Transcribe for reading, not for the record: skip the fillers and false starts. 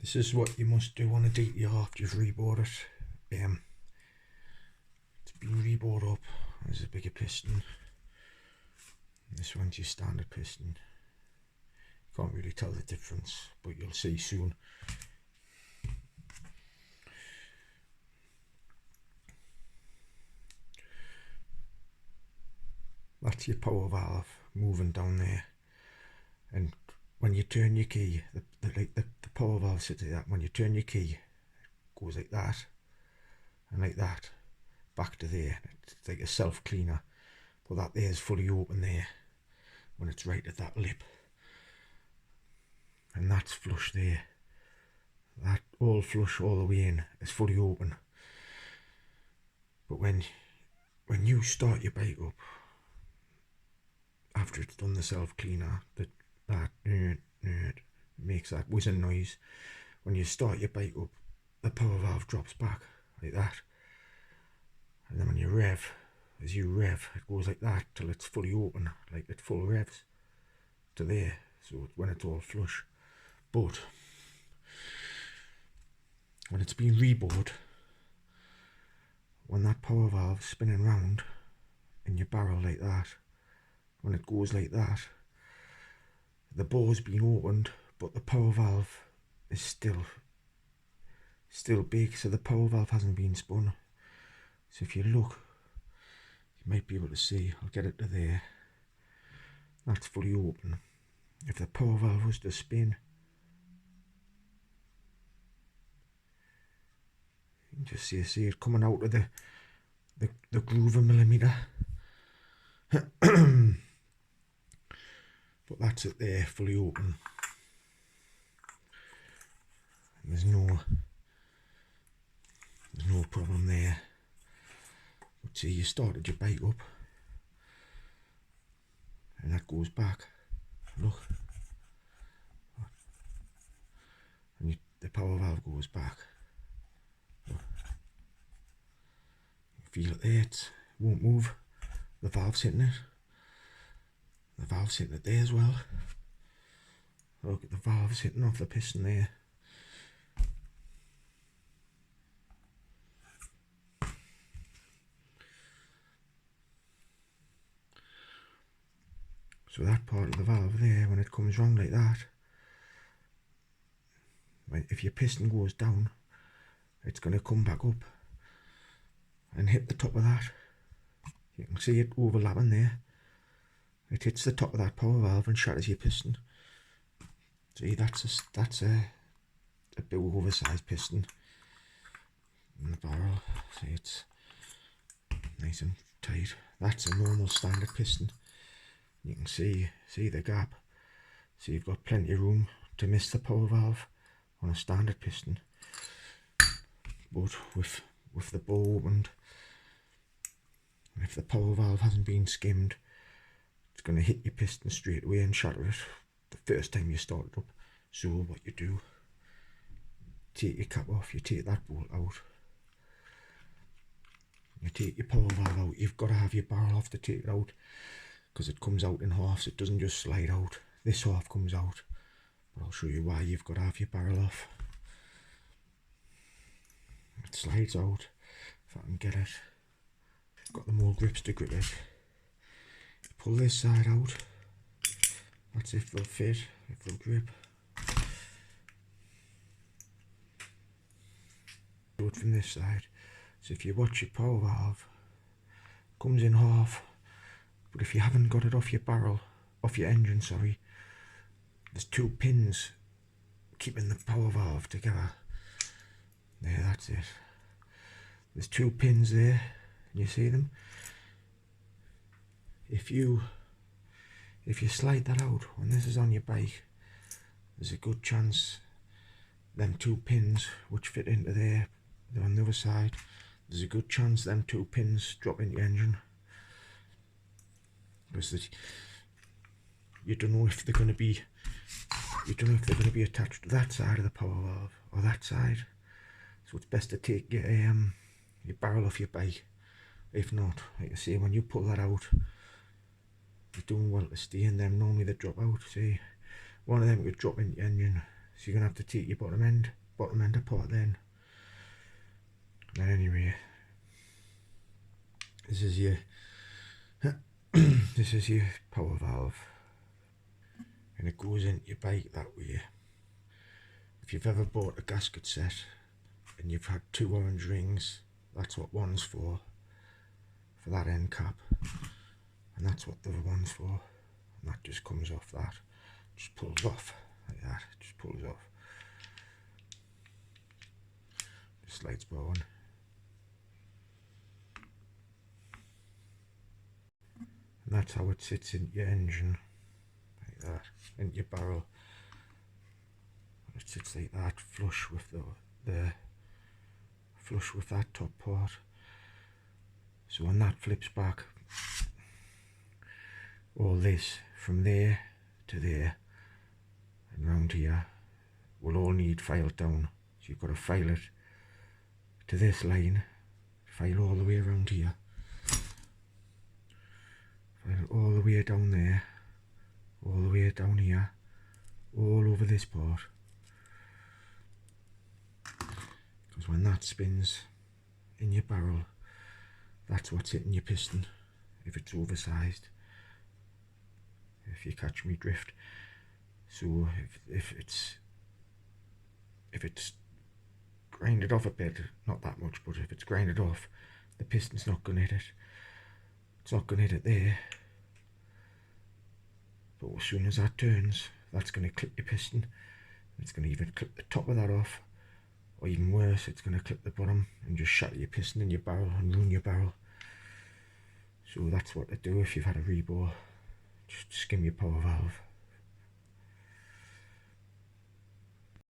This is what you must do on a DTR after you've rebored it. It's been rebored up. There's a bigger piston. This one's your standard piston. You can't really tell the difference, but you'll see soon. That's your power valve moving down there, and when you turn your key, the power valve sits like that. When you turn your key, it goes like that and like that back to there. It's like a self cleaner, but that there is fully open there when it's right at that lip, and that's flush there. That all flush all the way in is fully open. But when you start your bike up after it's done the self cleaner, that makes that whizzing noise. When you start your bike up, the power valve drops back like that, and then when you rev, as you rev, it goes like that till it's fully open, like it full revs to there. So when it's all flush, but when it's been rebored, when that power valve's spinning round in your barrel like that, when it goes like that, the bore's been opened, but the power valve is still big, so the power valve hasn't been spun. So if you look, you might be able to see, I'll get it to there, that's fully open. If the power valve was to spin, you can just see it coming out of the groove a millimetre. But that's it there, fully open. And there's no problem there. But see, you started your bike up, and that goes back. Look, and the power valve goes back. Look. You feel it there, it won't move. The valve's hitting it. The valve's hitting it there as well. Look at the valve's hitting off the piston there. So that part of the valve there, when it comes round like that, if your piston goes down, it's going to come back up and hit the top of that. You can see it overlapping there. It hits the top of that power valve and shatters your piston. See, that's a bit oversized piston in the barrel. See, it's nice and tight. That's a normal standard piston. You can see the gap. So you've got plenty of room to miss the power valve on a standard piston. But with the bore opened, if the power valve hasn't been skimmed, it's going to hit your piston straight away and shatter it the first time you start it up. So what you do, take your cap off, you take that bolt out, you take your power valve out. You've got to have your barrel off to take it out, because it comes out in halves. It doesn't just slide out. This half comes out, but I'll show you why you've got to have your barrel off. It slides out, if I can get it. Got the more grips to grip it. Pull this side out. That's if they'll fit, if they'll grip. Do it from this side. So if you watch your power valve, it comes in half. But if you haven't got it off your barrel, off your engine, sorry, there's two pins keeping the power valve together. There, that's it. There's two pins there. You see them? If you slide that out when this is on your bike, there's a good chance them two pins which fit into there, they're on the other side, there's a good chance them two pins drop into your engine, because you don't know if they're going to be attached to that side of the power valve or that side. So it's best to take your barrel off your bike. If not, like I say, when you pull that out, you're doing well to stay in them. Normally they drop out. See, one of them could drop into the engine. So you're going to have to take your bottom end apart then. But anyway, this is your this is your power valve, and it goes into your bike that way. If you've ever bought a gasket set and you've had 2 orange rings, that's what one's for that end cap, and that's what the other one's for, and that just comes off that, just pulls off like that, just pulls off, just slides on. And that's how it sits in your engine, like that, in your barrel. It sits like that, flush with flush with that top part. So when that flips back, all this from there to there and round here will all need filed down. So you've got to file it to this line, file all the way around here, file it all the way down there, all the way down here, all over this part. Because when that spins in your barrel, that's what's hitting your piston if it's oversized, if you catch me drift. So if it's grinded off a bit, not that much, but if it's grinded off, the piston's not going to hit it. It's not going to hit it there, but as soon as that turns, that's going to clip your piston. It's going to either clip the top of that off, or even worse, it's going to clip the bottom and just shatter your piston in your barrel and ruin your barrel. So that's what to do if you've had a rebore. Just skim your power valve.